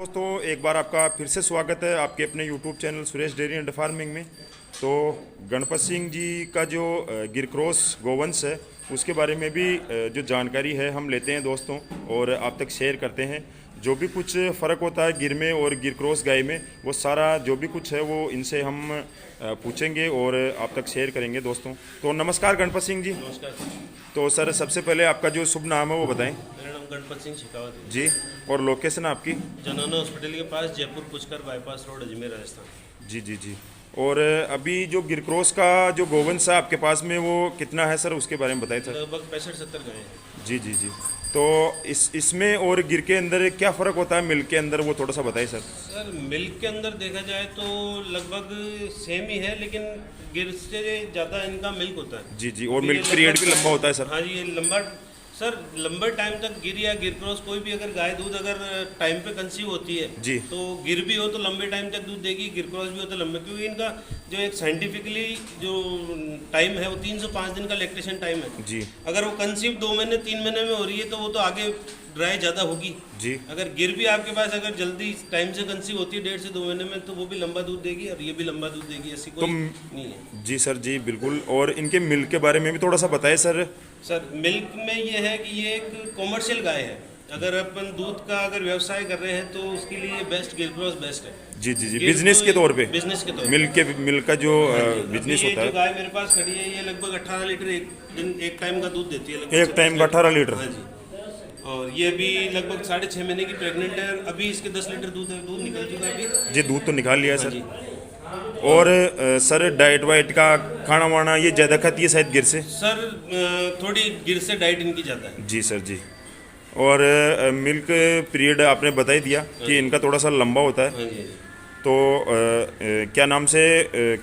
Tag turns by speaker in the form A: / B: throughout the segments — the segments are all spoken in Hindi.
A: दोस्तों एक बार आपका फिर से स्वागत है आपके अपने YouTube channel Suresh dairy and farming में। तो गणपत सिंह जी का जो गिर क्रॉस गोवंश है उसके बारे में भी जो जानकारी है हम लेते हैं दोस्तों और आप तक शेयर करते हैं। जो भी कुछ फ़र्क होता है गिर में और गिर क्रॉस गाय में वो सारा जो भी कुछ है वो इनसे हम पूछेंगे और आप तक शेयर करेंगे दोस्तों। तो नमस्कार गणपत सिंह जी।
B: नमस्कार।
A: तो सर सबसे पहले आपका जो शुभ नाम है वो बताएं।
B: मेरा नाम गणपत सिंह शेखावत
A: जी, और लोकेशन आपकी?
B: जनाना हॉस्पिटल के पास, जयपुर पुष्कर बाईपास रोड, अजमेर, राजस्थान।
A: जी जी जी। और अभी जो गिर क्रॉस का जो गोवंश है आपके पास में वो कितना है सर, उसके बारे में बताइए सर।
B: लगभग 65-70 गाय हैं।
A: जी जी जी। तो इसमें और गिर के अंदर क्या फ़र्क होता है मिल्क के अंदर, वो थोड़ा सा बताइए सर।
B: सर मिल्क के अंदर देखा जाए तो लगभग सेम ही है, लेकिन गिर से ज़्यादा इनका मिल्क होता है।
A: जी जी, और मिल्क पीरियड भी लंबा होता है सर।
B: हाँ जी, ये लंबा सर लंबे टाइम तक गिर या गिर क्रॉस कोई भी अगर गाय दूध अगर टाइम पे कंसीव होती है
A: जी,
B: तो गिर भी हो तो लंबे टाइम तक दूध देगी, गिर क्रॉस भी हो तो लंबे, क्योंकि इनका जो एक साइंटिफिकली जो टाइम है वो 3 से 5 दिन का लैक्टेशन टाइम है
A: जी
B: अगर वो कंसीव 2 महीने 3 महीने में हो रही है तो वो तो आगे ड्राई ज़्यादा होगी
A: जी।
B: अगर गिर भी आपके पास अगर जल्दी टाइम से कंसीव होती है 1.5 से 2 महीने में तो वो भी लंबा दूध देगी और ये भी लंबा दूध देगी, ऐसी कोई नहीं है।
A: जी सर जी बिल्कुल। और इनके मिल्क के बारे में भी थोड़ा सा बताएं सर।
B: सर मिल्क में ये है कि ये एक कॉमर्शियल गाय है, अगर अपन दूध का अगर व्यवसाय कर रहे हैं तो उसके लिए बेस्ट गिर क्रॉस बेस्ट है।
A: जी जी जी, बिजनेस के तौर पे,
B: बिजनेस के तौर
A: मिल्क का जो बिजनेस
B: ये
A: होता
B: जो
A: है।
B: गाय मेरे पास खड़ी है ये लगभग 18 लीटर एक टाइम का दूध देती है, लगभग
A: एक टाइम का 18 लीटर।
B: हाँ जी। और ये भी लगभग 6.5 महीने की प्रेग्नेंट है, अभी इसके 10 लीटर दूध निकल चुका है अभी।
A: जी, दूध तो निकाल लिया है
B: हाँ
A: सर।
B: जी।
A: और सर डाइट वाइट का खाना वाना ये ज़्यादा खाती है शायद गिर से?
B: सर थोड़ी गिर से डाइट इनकी ज़्यादा है।
A: जी सर जी। और मिल्क पीरियड आपने बता ही दिया कि इनका थोड़ा सा लंबा होता है।
B: हाँ जी।
A: तो क्या नाम से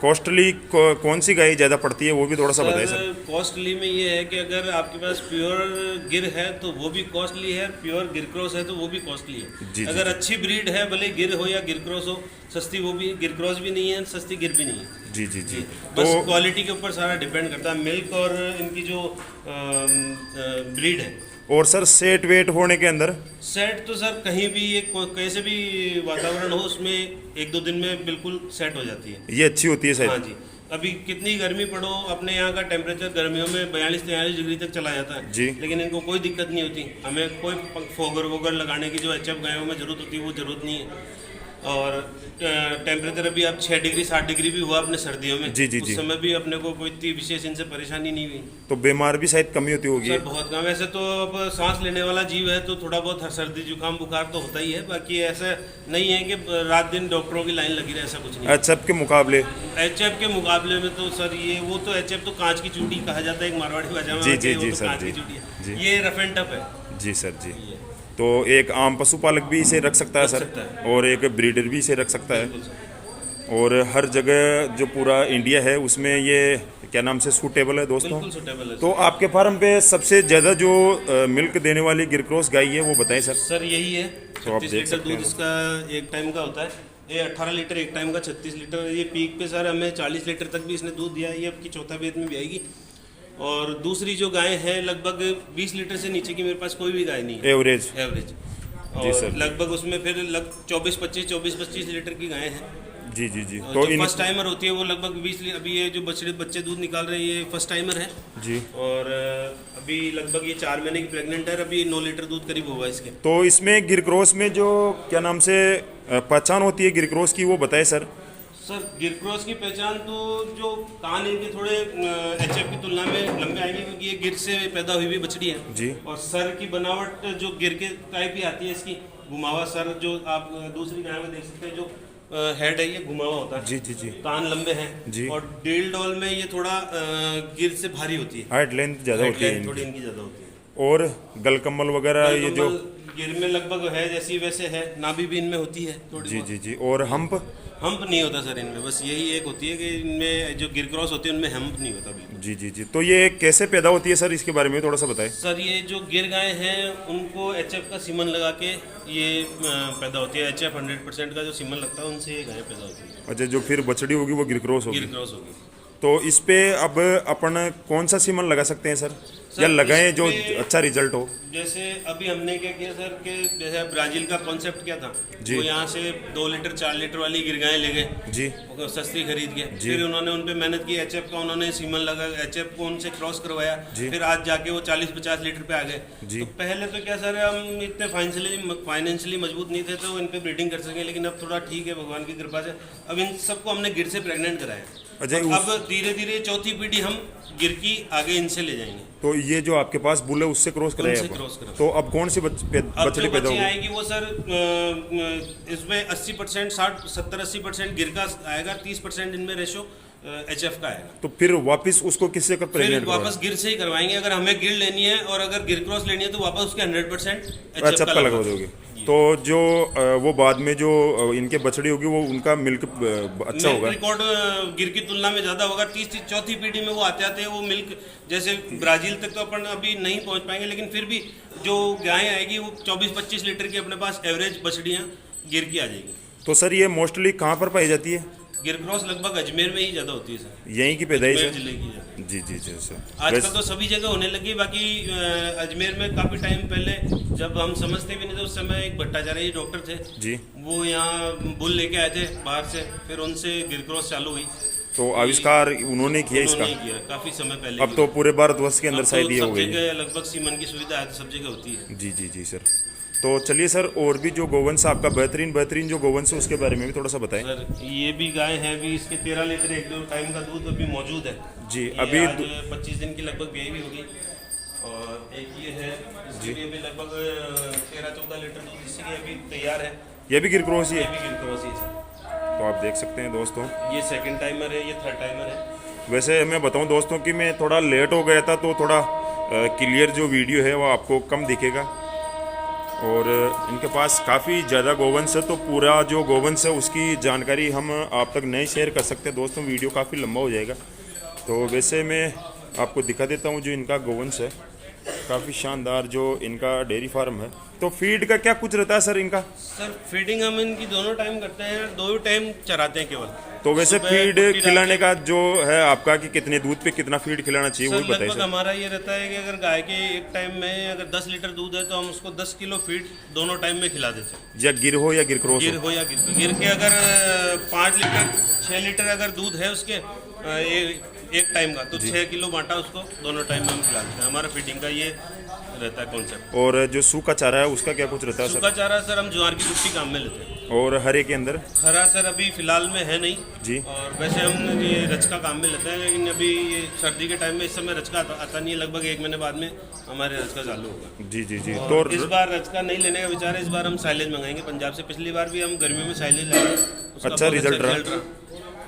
A: कॉस्टली कौन सी गाय ज़्यादा पड़ती है वो भी थोड़ा सा बताइए सर।
B: कॉस्टली में ये है कि अगर आपके पास प्योर गिर है तो वो भी कॉस्टली है, प्योर गिर क्रॉस है तो वो भी कॉस्टली है।
A: जी,
B: अगर अच्छी ब्रीड है, भले गिर हो या गिर क्रॉस हो, सस्ती वो भी गिर क्रॉस भी नहीं है, सस्ती गिर भी नहीं है।
A: जी जी जी।
B: बस
A: तो
B: क्वालिटी के ऊपर सारा डिपेंड करता है, मिल्क और इनकी जो ब्रीड है।
A: और सर सेट वेट होने के अंदर?
B: सेट तो सर कहीं भी ये कैसे भी वातावरण हो उसमें 1-2 दिन में बिल्कुल सेट हो जाती है।
A: ये अच्छी होती है
B: हाँ
A: शायद।
B: जी। अभी कितनी गर्मी पड़ो, अपने यहाँ का टेम्परेचर गर्मियों में 42-43 डिग्री तक चला जाता है
A: जी।
B: लेकिन इनको कोई दिक्कत नहीं होती। हमें कोई फोगर वोगर लगाने की जो एचएफ गायों में जरूरत होती है वो जरूरत नहीं है। और टेम्परेचर अभी आप 6 डिग्री 7 डिग्री भी हुआ अपने सर्दियों में,
A: जी जी
B: उस
A: जी।
B: समय भी अपने को कोई इतनी विशेष इनसे परेशानी नहीं हुई।
A: तो बीमार भी शायद कमी होती होगी।
B: सर बहुत कम, ऐसे तो अब सांस लेने वाला जीव है तो थोड़ा बहुत सर्दी जुकाम बुखार तो होता ही है, बाकी ऐसा नहीं है कि रात दिन डॉक्टरों की लाइन लगी रहे, ऐसा कुछ नहीं।
A: एचएफ के मुकाबले?
B: एचएफ के मुकाबले में तो सर ये वो तो एचएफ तो कांच की चूड़ी कहा जाता है एक मारवाड़ी भाषा में।
A: जी जी जी
B: तो
A: सर
B: कांच
A: जी
B: की चूड़ी है,
A: जी।
B: ये रफ एंड टफ है।
A: जी सर जी। तो एक आम पशुपालक भी इसे रख सकता है
B: रख
A: सर,
B: सकता है।
A: और एक ब्रीडर भी इसे रख सकता है,
B: बिल्कुल सर।
A: और हर जगह जो पूरा इंडिया है उसमें ये क्या नाम से सूटेबल है दोस्तों।
B: बिल्कुल सूटेबल है।
A: तो आपके फार्म पे सबसे ज़्यादा जो मिल्क देने वाली गिर क्रॉस गाय है वो बताएं सर।
B: सर यही है,
A: तो आप
B: 36
A: देख
B: लीटर
A: सकते
B: दूध
A: हैं।
B: इसका एक टाइम का होता है। ये 18 लीटर एक टाइम का, 36 लीटर। ये पीक पे सर हमें 40 लीटर तक भी इसने दूध दिया है, ये आपकी चौथा वेद में भी आएगी। और दूसरी जो गाय है लगभग 20 लीटर से नीचे की मेरे पास कोई भी गाय नहीं है
A: एवरेज।
B: एवरेज।
A: जी
B: और
A: सर।
B: लगभग उसमें फिर 24-25 लीटर की गाय है।
A: जी जी जी।
B: तो
A: तो
B: जो
A: इन
B: फर्स्ट टाइमर होती है वो लगभग 20 लीटर। अभी ये जो बच्चे दूध निकाल रहे हैं ये फर्स्ट टाइमर है।
A: जी।
B: और अभी लगभग ये 4 महीने की प्रेग्नेंट है, अभी 9 लीटर दूध करीब होगा इसके।
A: तो इसमें गिर क्रॉस में जो क्या नाम से पहचान होती है गिर क्रॉस की वो बताएं सर।
B: सर गिर क्रॉस की पहचान तो जो कान इनके थोड़े एचएफ की तुलना में लंबे आएंगे क्योंकि ये गिर से पैदा हुई हुई बछड़ी है
A: जी।
B: और सर की बनावट जो गिर के टाइप की आती है, इसकी घुमावा सर जो आप दूसरी गाय में देख सकते हैं, जो हेड है ये घुमावा होता है।
A: जी जी जी।
B: कान लंबे हैं
A: जी।
B: और डील डॉल में ये थोड़ा गिर से भारी होती है,
A: हाइट लेंथ ज़्यादा होती है
B: थोड़ी
A: इनकी।
B: इनकी ज्यादा होती है।
A: और गलकम्बल वगैरह ये जो
B: गिर में लगभग है जैसी वैसे है, नाभि भी इनमें होती है थोड़ी
A: जी
B: बहुत।
A: जी जी। और हम्प?
B: हम्प नहीं होता सर इनमें, बस यही एक होती है कि इनमें जो गिर क्रॉस होती है उनमें हम्प नहीं होता बिल्कुल।
A: जी जी जी। तो ये कैसे पैदा होती है सर, इसके बारे में थोड़ा सा बताएं।
B: सर ये जो गिर गाय हैं उनको एचएफ का सीमन लगा के ये पैदा होती है। एचएफ 100% का जो सीमन लगता है उनसे ये गाय पैदा होती है।
A: अच्छा, जो फिर बछड़ी होगी वो गिर क्रॉस होगी।
B: गिर क्रॉस होगी।
A: तो इस पे अब अपन कौन सा सीमन लगा सकते हैं सर? या लगाएं जो
B: इसमें
A: अच्छा रिजल्ट हो?
B: जैसे अभी हमने क्या किया सर कि जैसे ब्राजील का कॉन्सेप्ट क्या था, वो यहाँ से 2 लीटर 4 लीटर वाली गिरगाएं ले गए
A: जी,
B: वो सस्ती खरीद के, फिर उन्होंने उन पे मेहनत की, एचएफ का उन्होंने सीमन लगा, एचएफ को उनसे क्रॉस करवाया, फिर आज जाके वो 40-50 लीटर पे आ गए। तो पहले तो क्या सर हम इतने फाइनेंशियली मजबूत नहीं थे तो इन पे ब्रीडिंग कर सकें, लेकिन अब थोड़ा ठीक है भगवान की कृपा से। अब इन सबको हमने गिर से प्रेग्नेंट कराया, अब धीरे धीरे चौथी पीढ़ी हम गिर की आगे इनसे ले जाएंगे।
A: तो ये जो आपके पास बुल है उससे क्रॉस कराया
B: उनसे क्रॉस करा।
A: तो अब कौन सी बछड़ी पैदा होगी?
B: आएगी वो सर इसमें 80% 70-80% गिर का आएगा, 30% इनमें रेशो एचएफ का आएगा।
A: तो फिर वापस उसको किससे कर प्रेग्नेंट
B: वापस गिर से ही करवाएंगे, अगर हमें गिर लेनी है और अगर गिर क्रॉस लेनी है तो वापस उसके 100%
A: एचएफ का लगा दोगे। तो जो वो बाद में जो इनके बछड़ी होगी वो उनका मिल्क अच्छा होगा?
B: रिकॉर्ड गिर की तुलना में ज्यादा होगा। 30 चौथी पीढ़ी में वो आते आते वो मिल्क, जैसे ब्राजील तक तो अपन अभी नहीं पहुंच पाएंगे, लेकिन फिर भी जो गाय आएगी वो 24-25 लीटर की अपने पास एवरेज बछड़ियां गिर की आ जाएगी।
A: तो सर ये मोस्टली कहाँ पर पाई जाती है?
B: गिर क्रॉस लगभग अजमेर में ही ज्यादा होती है सर,
A: यहीं की पैदाइश है?
B: जिले की।
A: जी जी जी सर।
B: आजकल तो सभी जगह होने लगी, बाकी अजमेर में काफी टाइम पहले जब हम समझते भी नहीं थे उस समय एक भट्टाचार्य जी डॉक्टर थे
A: जी,
B: वो यहाँ बुल लेके आए थे बाहर से, फिर उनसे गिर क्रॉस चालू हुई।
A: तो आविष्कार उन्होंने किया इसका?
B: किया काफी समय पहले।
A: अब तो पूरे भारतवर्ष के अंदर शायद ये हो गई है।
B: लगभग सीमन की सुविधा है, सब जगह होती है।
A: जी जी जी सर। तो चलिए सर, और भी जो गोवंश आपका बेहतरीन जो गोवंश है उसके बारे में भी थोड़ा सा बताएं।
B: सर ये भी गाय है, भी इसके 13 लीटर 1-2 टाइम का दूध अभी मौजूद है
A: जी।
B: अभी 25 दिन की लगभग ब्याई भी होगी, और एक ये है इसकी भी अभी लगभग 13-14 लीटर दूध इससे अभी तैयार है।
A: ये भी गिर क्रॉस ही है?
B: ये भी गिर क्रॉस ही है।
A: तो आप देख सकते हैं दोस्तों,
B: ये सेकंड टाइमर है, ये थर्ड टाइमर है।
A: वैसे मैं बताऊं दोस्तों कि मैं थोड़ा लेट हो गया था, तो थोड़ा क्लियर जो वीडियो है वो आपको कम दिखेगा, और इनके पास काफ़ी ज़्यादा गोवंश है, तो पूरा जो गोवंश है उसकी जानकारी हम आप तक नहीं शेयर कर सकते दोस्तों, वीडियो काफ़ी लंबा हो जाएगा। तो वैसे मैं आपको दिखा देता हूँ जो इनका गोवंश है, काफ़ी शानदार जो इनका डेयरी फार्म है। तो फीड का क्या कुछ रहता है सर इनका?
B: सर फीडिंग हम इनकी दोनों टाइम करते हैं, 2 टाइम चराते हैं केवल।
A: तो वैसे फीड खिलाने का जो है आपका कि कितने दूध पे कितना फीड खिलाना चाहिए वो बताइए सर।
B: हमारा ये रहता है कि अगर गाय के एक टाइम में अगर 10 लीटर दूध है तो हम उसको 10 किलो फीड दोनों टाइम में खिला देते हैं।
A: या गिर हो या गिर क्रॉस
B: हो या गिर के अगर 5 लीटर 6 लीटर अगर दूध है उसके एक टाइम का, तो 6 किलो बांटा उसको दोनों टाइम में हम खिला देते हैं। हमारा फीडिंग का ये रहता है कॉन्सेप्ट।
A: और जो सूखा चारा है उसका क्या कुछ रहता है सर?
B: सूखा चारा सर हम ज्वार की कुट्टी काम में लेते हैं।
A: और हरे के अंदर?
B: हरा सर अभी फिलहाल में है नहीं
A: जी,
B: और वैसे हम ये रचका काम में लेते हैं, लेकिन अभी ये सर्दी के टाइम में इस समय रचका आता नहीं है, लगभग 1 महीने बाद में हमारे रचका चालू होगा।
A: जी जी जी।
B: तो इस बार रचका नहीं लेने का विचार है, इस बार हम साइलेज मंगाएंगे पंजाब से। पिछली बार भी हम गर्मियों में साइलेज लाए,
A: अच्छा रिजल्ट रहा,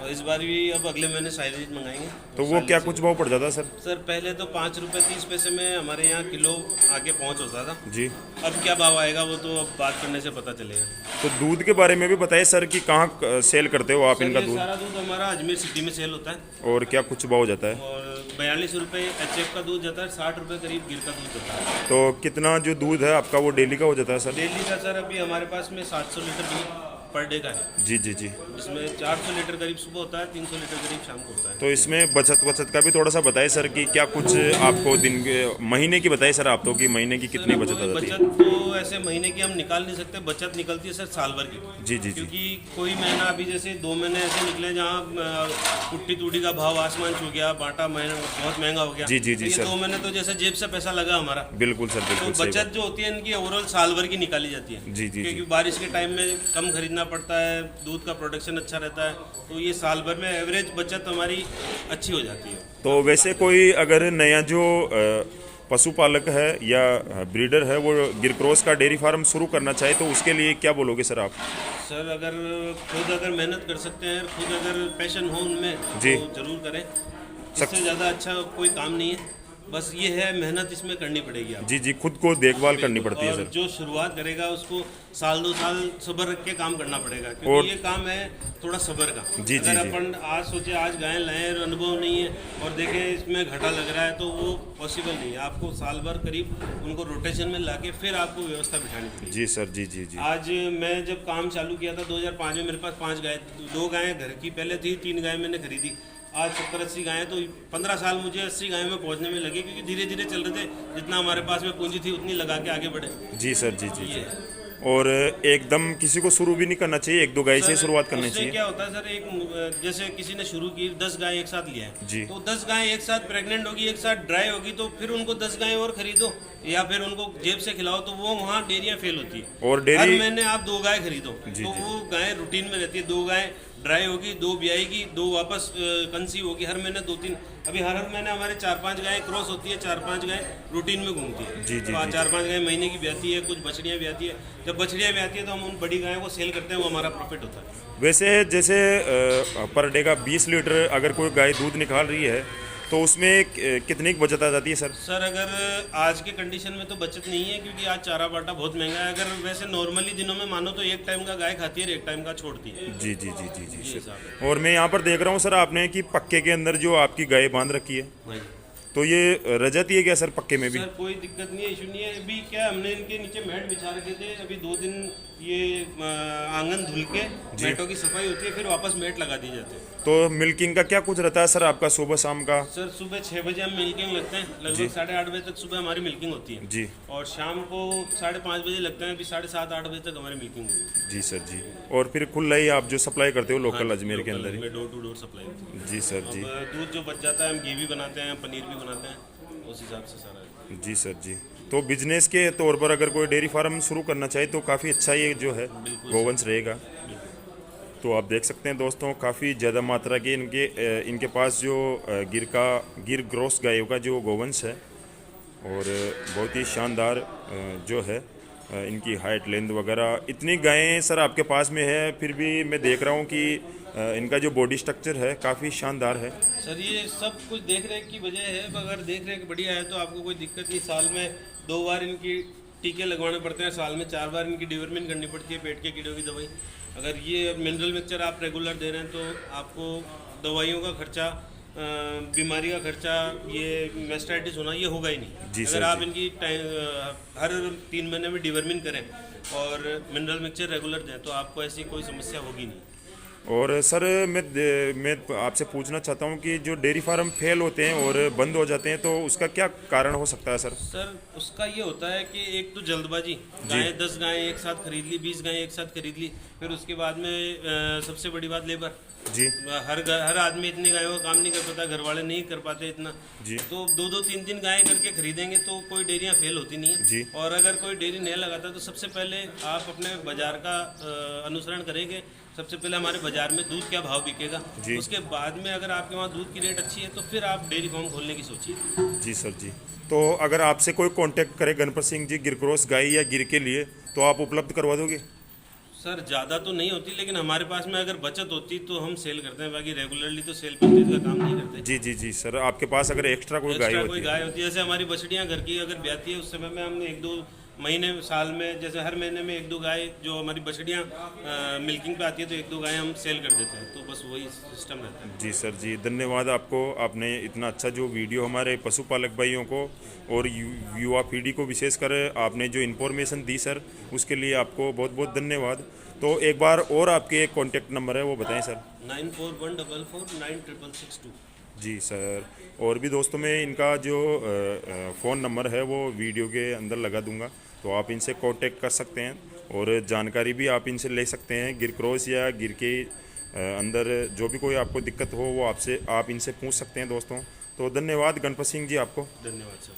B: और इस बार भी अब अगले महीने साइलेज मंगाएंगे।
A: तो वो क्या कुछ भाव पड़ जाता है सर?
B: सर पहले तो 5 रुपये 30 पैसे में हमारे यहाँ किलो आके पहुँच होता था
A: जी।
B: अब क्या भाव आएगा वो तो अब बात करने से पता चलेगा।
A: तो दूध के बारे में भी बताइए सर कि कहाँ सेल करते हो आप इनका दूध?
B: सारा दूध हमारा अजमेर सिटी में सेल होता है।
A: और क्या कुछ भाव जाता है?
B: और 42 रुपये एचएफ का दूध जाता है, 60 रुपये करीब गिर का दूध जाता है।
A: तो कितना जो दूध है आपका वो डेली का हो जाता है सर?
B: डेली का सर अभी हमारे पास में 700 लीटर दूध पर डे का है।
A: जी जी जी।
B: इसमें 400 लीटर करीब सुबह होता है, 300 लीटर करीब शाम को होता है।
A: तो इसमें बचत का भी थोड़ा सा बताइए सर कि क्या कुछ आपको दिन महीने की बताइए सर आप तो कि महीने की कितनी बचत आ जाती है?
B: बचत तो ऐसे महीने की हम निकाल नहीं सकते, बचत निकलती है सर साल भर की।
A: जी जी जी।
B: क्योंकि कोई महीना अभी जैसे 2 महीने ऐसे निकले जहाँ कुट्टी तूड़ी का भाव आसमान छू गया, बाटा महीना बहुत महंगा हो गया।
A: जी जी जी
B: तो
A: सर।
B: 2 महीने तो जैसे जेब से पैसा लगा हमारा।
A: बिल्कुल सर बिल्कुल।
B: तो बचत जो होती है इनकी ओवरऑल साल भर की निकाली जाती है।
A: जी जी।
B: क्योंकि बारिश के टाइम में कम खरीदना पड़ता है, दूध का प्रोडक्शन अच्छा रहता है, तो ये साल भर में एवरेज बचत हमारी अच्छी हो जाती है।
A: तो वैसे कोई अगर नया जो पशुपालक है या ब्रीडर है वो गिर क्रॉस का डेयरी फार्म शुरू करना चाहे तो उसके लिए क्या बोलोगे सर आप?
B: सर अगर खुद अगर मेहनत कर सकते हैं, खुद अगर पैशन हो उनमें
A: जी।
B: तो जरूर करें। इससे ज़्यादा अच्छा कोई काम नहीं है, बस ये है मेहनत इसमें करनी पड़ेगी आप।
A: जी जी, खुद को देखभाल करनी पड़ती है
B: और
A: सर।
B: जो शुरुआत करेगा उसको 1-2 साल सब्र रख के काम करना पड़ेगा,
A: और
B: क्योंकि ये काम है थोड़ा सब्र का।
A: जी जी
B: अगर
A: जी।
B: अपन आज सोचे आज गाय लाएं और अनुभव नहीं है और देखें इसमें घाटा लग रहा है तो वो पॉसिबल नहीं है। आपको साल भर करीब उनको रोटेशन में लाके फिर आपको व्यवस्था बिठानी पड़ेगी।
A: जी सर जी जी जी।
B: आज मैं जब काम चालू किया था 2005 में मेरे पास 5 गाय, 2 गायें घर की पहले थी, 3 गायें मैंने खरीदी। आज 70-80 गायें, तो 15 साल मुझे 80 गायों में पहुंचने में लगे, क्योंकि धीरे धीरे चल रहे थे, जितना हमारे पास में पूंजी थी उतनी लगा के आगे बढ़े।
A: जी सर, जी जी जी। और एकदम किसी को शुरू भी नहीं करना चाहिए, 1-2 गाय से शुरुआत करनी
B: उससे
A: चाहिए।
B: क्या होता है सर, एक जैसे किसी ने शुरू की 10 गाय एक साथ लिया है,
A: जी।
B: तो 10 गाय एक साथ प्रेग्नेंट होगी, एक साथ ड्राई होगी, तो फिर उनको 10 गायें और खरीदो या फिर उनको जेब से खिलाओ, तो वो वहाँ डेयरियाँ फेल होती है।
A: और डेयरी
B: हर महीने आप 2 गाय खरीदो,
A: जी,
B: तो
A: जी।
B: वो गाय रूटीन में रहती है। 2 गाय ड्राई होगी, 2 ब्याएगी, 2 वापस कंसीव होगी, हर महीने 2-3। अभी हर महीने हमारे 4-5 गायें क्रॉस होती है, 4-5 गायें रूटीन में घूमती है।
A: जी, जी,
B: तो
A: जी।
B: 4-5 गायें महीने की ब्याती है, कुछ बछड़ियाँ ब्याती है। जब बछड़ियाँ ब्याती है तो हम उन बड़ी गायों को सेल करते हैं, वो हमारा प्रॉफिट होता है।
A: वैसे जैसे पर डे का 20 लीटर अगर कोई गाय दूध निकाल रही है तो उसमें कितनी की बचत आ जाती है सर?
B: सर अगर आज के कंडीशन में तो बचत नहीं है, क्योंकि आज चारा बाटा बहुत महंगा है। अगर वैसे नॉर्मली दिनों में मानो तो 1 टाइम का गाय खाती है और 1 टाइम का छोड़ती है।
A: जी जी जी जी जी
B: ये
A: सर।
B: हिसाब है।
A: और मैं यहाँ पर देख रहा हूँ सर, आपने कि पक्के के अंदर जो आपकी गाय बांध रखी है,
B: वही
A: तो ये रह जाती है क्या सर पक्के में भी?
B: सर कोई दिक्कत नहीं है, इशू नहीं है। अभी क्या हमने इनके नीचे मैट बिछा रखे थे, अभी 2 दिन ये आंगन धुल के मैटों की सफाई होती है, फिर वापस मैट लगा दिए जाते हैं।
A: तो मिल्किंग का क्या कुछ रहता है सर आपका सुबह शाम का?
B: सर सुबह 6 बजे हम मिल्किंग लगते हैं, लगभग 8:30 बजे तक सुबह हमारी मिल्किंग होती है।
A: जी
B: और शाम को 5:30 बजे लगते हैं, अभी 7:30-8 बजे तक हमारी मिल्किंग होगी।
A: जी सर जी। और फिर खुला ही आप जो सप्लाई करते हो लोकल अजमेर के अंदर ही?
B: में डोर टू डोर सप्लाई होती है।
A: जी सर जी।
B: अब दूध जो बच जाता है हम घी भी बनाते हैं, पनीर भी बनाते हैं, उस हिसाब से सारा है।
A: जी सर जी। तो बिजनेस के तौर पर अगर कोई डेयरी फार्म शुरू करना चाहे तो काफ़ी अच्छा ये जो है गोवंश रहेगा। तो आप देख सकते हैं दोस्तों, काफ़ी ज़्यादा मात्रा के इनके पास जो गिर क्रॉस गायों का जो गोवंश है, और बहुत ही शानदार जो है इनकी हाइट लेंथ वगैरह। इतनी गायें सर आपके पास में है, फिर भी मैं देख रहा हूँ कि इनका जो बॉडी स्ट्रक्चर है काफ़ी शानदार है।
B: सर ये सब कुछ देख रेख की वजह है। अगर देख रेख बढ़िया है तो आपको कोई दिक्कत नहीं। साल में 2 बार इनकी टीके लगवाने पड़ते हैं, साल में 4 बार इनकी डिवर्मिन करनी पड़ती है, पेट के कीड़ों की दवाई। अगर ये मिनरल मिक्सचर आप रेगुलर दे रहे हैं तो आपको दवाइयों का खर्चा, बीमारी का खर्चा, ये मेस्टाइटिस होना ये होगा ही नहीं।
A: जी
B: अगर
A: सर
B: आप
A: जी।
B: इनकी हर 3 महीने में डिवर्मिन करें और मिनरल मिक्सचर रेगुलर दें तो आपको ऐसी कोई समस्या होगी नहीं।
A: और सर मैं आपसे पूछना चाहता हूँ कि जो डेयरी फार्म फेल होते हैं और बंद हो जाते हैं तो उसका क्या कारण हो सकता है सर?
B: सर उसका ये होता है कि एक तो जल्दबाजी, गायें 10 गायें एक साथ खरीद ली, 20 गायें एक साथ खरीद ली, फिर उसके बाद में सबसे बड़ी बात लेबर।
A: जी
B: हर आदमी इतनी गायों का काम नहीं कर पाता, घर वाले नहीं कर पाते इतना।
A: जी
B: तो 2-2 3-3 गायें करके खरीदेंगे तो कोई डेयरियाँ फेल होती नहीं है।
A: जी।
B: और अगर कोई डेयरी नहीं लगाता तो सबसे पहले आप अपने बाजार का अनुसरण करेंगे। सबसे पहले हमारे बाजार में दूध क्या भाव बिकेगा,
A: जी।
B: उसके बाद में अगर आपके वहाँ दूध की रेट अच्छी है तो फिर आप डेयरी फार्म खोलने की सोचिए।
A: जी सर जी। तो अगर आपसे कोई कांटेक्ट करे गणपत सिंह जी गिर क्रॉस गाय या गिर के लिए, तो आप उपलब्ध करवा दोगे?
B: सर ज़्यादा तो नहीं होती, लेकिन हमारे पास में अगर बचत होती तो हम सेल करते हैं, बाकी रेगुलरली तो सेल परचेज का काम नहीं करते।
A: जी जी जी सर। आपके पास अगर एक्स्ट्रा कोई गाय
B: एक्स्ट्रा
A: होती
B: कोई
A: है?
B: गाय होती है, जैसे हमारी बछड़ियाँ घर की अगर ब्याती है उस समय में हम 1-2 महीने साल में, जैसे हर महीने में 1-2 गाय जो हमारी बछड़ियाँ मिल्किंग पे आती है तो 1-2 गाय हम सेल कर देते हैं। तो बस वही सिस्टम रहता है।
A: जी सर जी, धन्यवाद आपको। आपने इतना अच्छा जो वीडियो हमारे पशुपालक भाइयों को और युवा पीढ़ी को विशेषकर आपने जो इन्फॉर्मेशन दी सर, उसके लिए आपको बहुत बहुत धन्यवाद। तो एक बार और आपके एक कॉन्टैक्ट नंबर है वो बताएं सर।
B: 9414496662।
A: जी सर। और भी दोस्तों मैं इनका जो फ़ोन नंबर है वो वीडियो के अंदर लगा दूंगा, तो आप इनसे कांटेक्ट कर सकते हैं और जानकारी भी आप इनसे ले सकते हैं। गिर क्रॉस या गिर के अंदर जो भी कोई आपको दिक्कत हो वो आप इनसे पूछ सकते हैं दोस्तों। तो धन्यवाद गणपत सिंह जी आपको।
B: धन्यवाद सर।